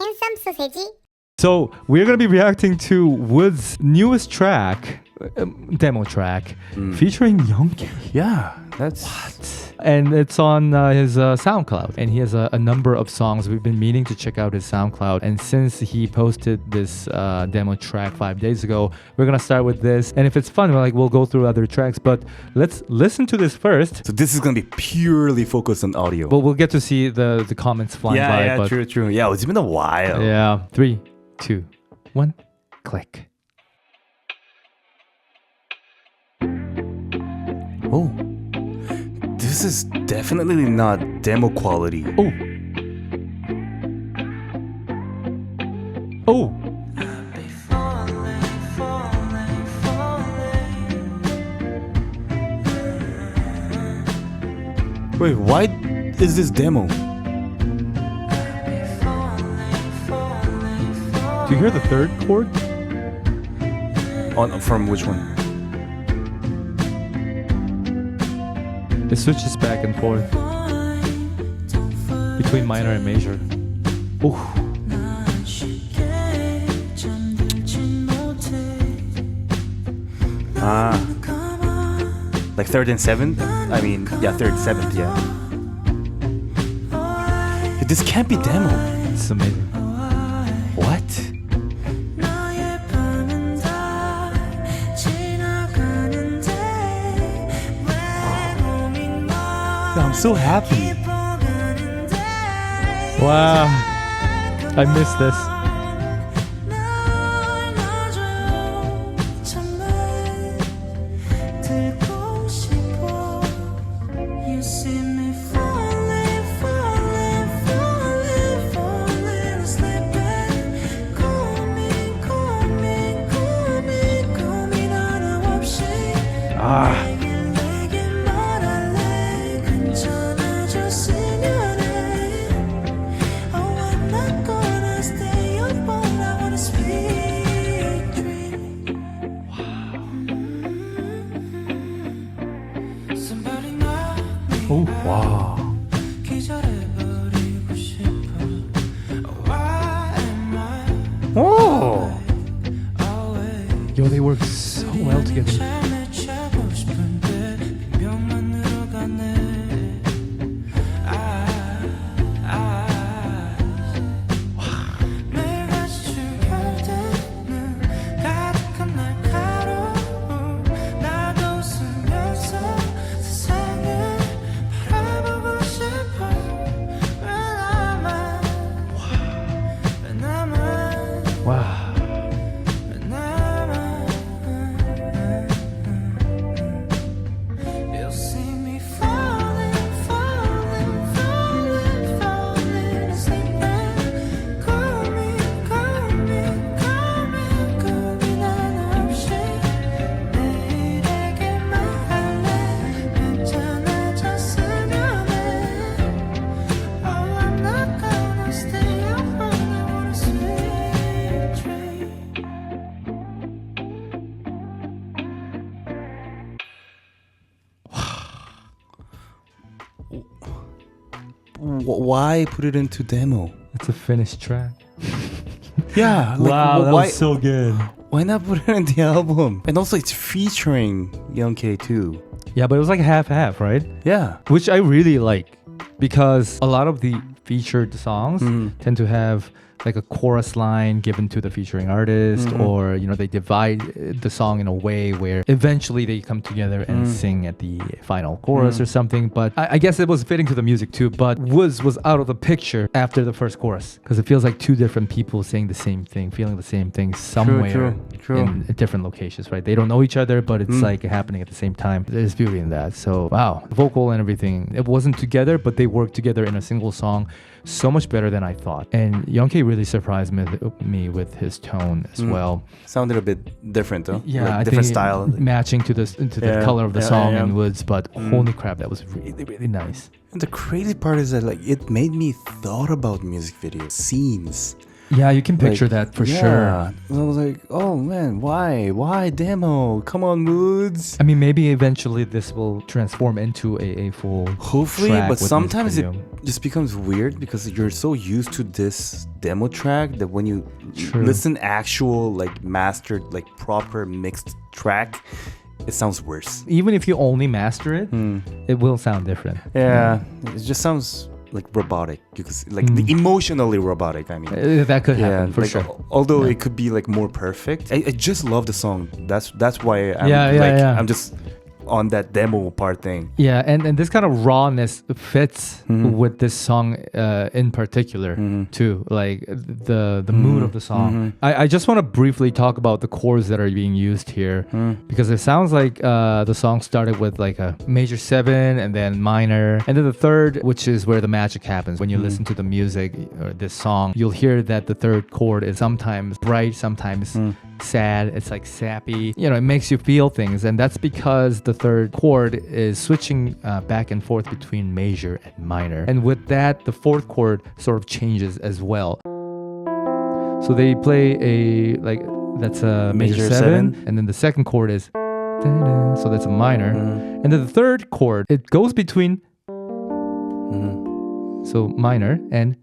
핸섬 소세지. So we're going to be reacting to Woodz' newest track, demo track, featuring Young K. Yeah, that's... What? And it's on his SoundCloud. And he has a number of songs. We've been meaning to check out his SoundCloud. And since he posted this demo track 5 days ago, we're going to start with this. And if it's fun, we'll go through other tracks. But let's listen to this first. So this is going to be purely focused on audio. But we'll get to see the comments flying by. Yeah, but true. Yeah, it's been a while. Yeah. 3, 2, 1, click. Oh, this is definitely not demo quality. Oh. Oh. Wait, why is this demo? Do you hear the third chord? From which one? It switches back and forth between minor and major. Ooh. Like third and seventh? I mean, yeah, third, seventh, yeah. This can't be demo. It's amazing. What? I'm so happy. Wow. I miss this. Oh, wow. Oh! Yo, they work so well together. Wow. Why put it into demo? It's a finished track. Yeah. Wow, that why, was so good. Why not put it in the album? And also, it's featuring Young K too. Yeah, but it was like half-half, right? Yeah. Which I really like because a lot of the featured songs tend to have like a chorus line given to the featuring artist, or they divide the song in a way where eventually they come together and sing at the final chorus or something. But I guess it was fitting to the music too. But Woodz was out of the picture after the first chorus because it feels like two different people saying the same thing, feeling the same thing somewhere True. in different locations, right? They don't know each other, but it's like happening at the same time. There's beauty in that. So wow, vocal and everything, it wasn't together, but they worked together in a single song so much better than I thought. And Young K really surprised me with his tone as well. Sounded a bit different, though. Yeah, like I different think style. matching to the color of the song in Woodz, but holy crap, that was really, really nice. And the crazy part is that it made me thought about music video scenes Yeah, you can picture that for sure. I was like, oh man, why demo? Come on, Woodz. I mean, maybe eventually this will transform into a full Hopefully, track but with sometimes music it video. just becomes weird because you're so used to this demo track that when you True. listen actual like mastered like proper mixed track, it sounds worse. Even if you only master it, it will sound different. Yeah, it just sounds like robotic. You could see, like the emotionally robotic. I mean, That could happen for like, sure. Although it could be like more perfect, I just love the song. That's why I'm I'm just on that demo part thing. Yeah, and this kind of rawness fits with this song in particular too, like the mood of the song. I just want to briefly talk about the chords that are being used here because it sounds like the song started with like a major 7 and then minor, and then the third, which is where the magic happens. When you listen to the music or this song, you'll hear that the third chord is sometimes bright, sometimes sad. It's like sappy, you know, it makes you feel things, and that's because the third chord is switching back and forth between major and minor, and with that the fourth chord sort of changes as well. So they play a like that's a major 7, and then the second chord is so that's a minor, and then the third chord, it goes between so minor and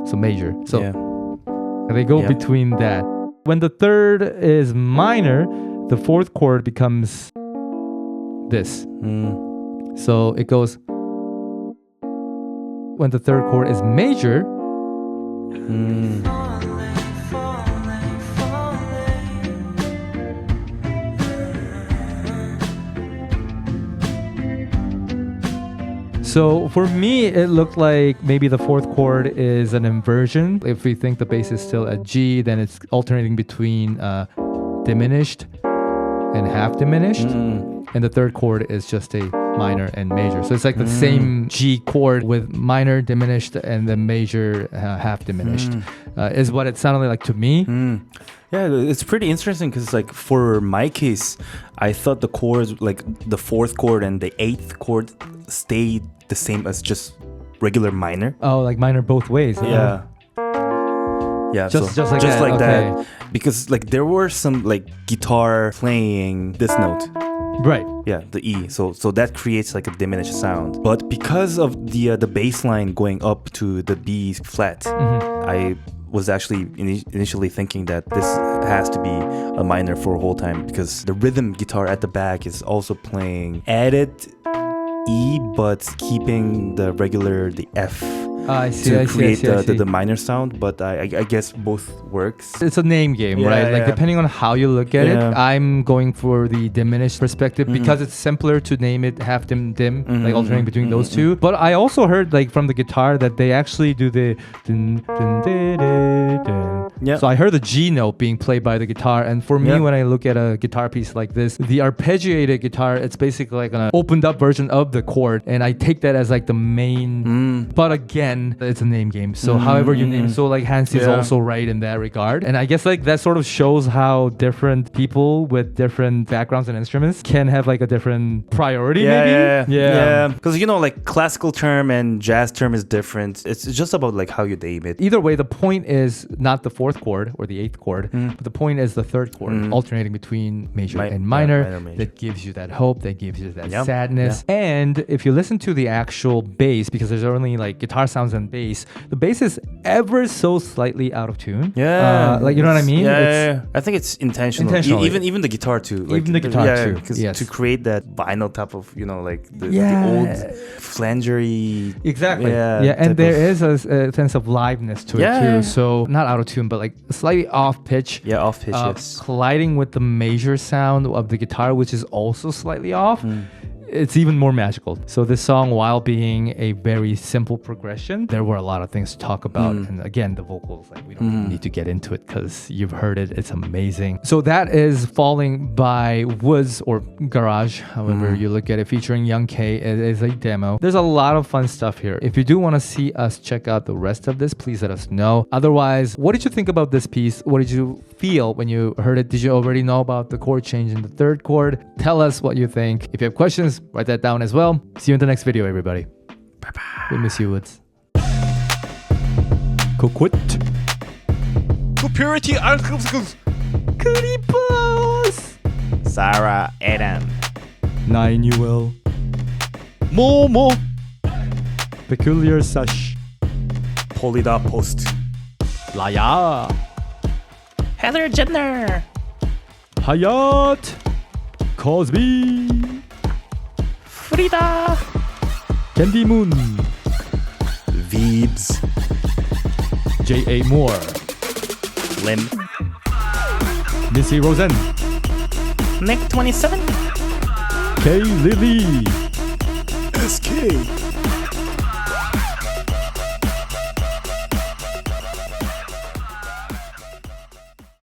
so major, so they go between that. When the third is minor, the fourth chord becomes this. So it goes. When the third chord is major, so for me, it looked like maybe the fourth chord is an inversion. If we think the bass is still at G, then it's alternating between diminished and half diminished. And the third chord is just a minor and major. So it's like the same G chord with minor, diminished, and then major, half diminished, is what it sounded like to me. Yeah, it's pretty interesting because like for my case, I thought the chords, like the fourth chord and the eighth chord, stayed the same as just regular minor. Oh, like minor both ways. Yeah. Yeah, just like that. Okay. Because like there were some like guitar playing this note. Right. Yeah, the E. So that creates like a diminished sound. But because of the bass line going up to the B flat, I was actually initially thinking that this has to be a minor for a whole time because the rhythm guitar at the back is also playing added E but keeping the F. I see. To create the minor sound, but I guess both works. It's a name game, right? Like depending on how you look at it, I'm going for the diminished perspective because it's simpler to name it half dim, like alternating between those two. But I also heard like from the guitar that they actually do the dun, dun, dun, dun, dun. So I heard the G note being played by the guitar, and for me, when I look at a guitar piece like this, the arpeggiated guitar, it's basically like an opened up version of the chord, and I take that as like the main. But again, it's a name game, so however you name it. So like Hansi is also right in that regard, and I guess like that sort of shows how different people with different backgrounds and instruments can have like a different priority. Because you know, like classical term and jazz term is different. It's just about like how you name it. Either way, the point is not the fourth chord or the eighth chord, but the point is the third chord alternating between major and minor, that gives you that hope, that gives you that sadness. And if you listen to the actual bass, because there's only like guitar sounds and bass, the bass is ever so slightly out of tune. Like you know what I mean? I think it's intentional. Even the guitar too. Like, even the guitar too. To create that vinyl type of, you know, like the old flangery. Exactly. And there is a sense of liveness to it too. So not out of tune, but like slightly off pitch. Off pitch. Yes. Colliding with the major sound of the guitar, which is also slightly off. It's even more magical. So this song, while being a very simple progression, there were a lot of things to talk about. And again, the vocals, like we don't need to get into it because you've heard it. It's amazing. So that is Falling by Woodz, or Garage, however you look at it, featuring Young K. It is a demo. There's a lot of fun stuff here. If you do want to see us check out the rest of this, please let us know. Otherwise, what did you think about this piece? What did you feel when you heard it? Did you already know about the chord change in the third chord? Tell us what you think. If you have questions, write that down as well. See you in the next video, everybody. Bye-bye. We miss you, Woodz. Coquit. Purity 크리퍼스 Sarah Adam 9UL Momo Peculiar Sash Polida Post 라야 Heather Jenner 하얏 코스비 Frida 캔디문 Veebs J.A. Moore Lim Missy Rosen Nick 27 K. Lily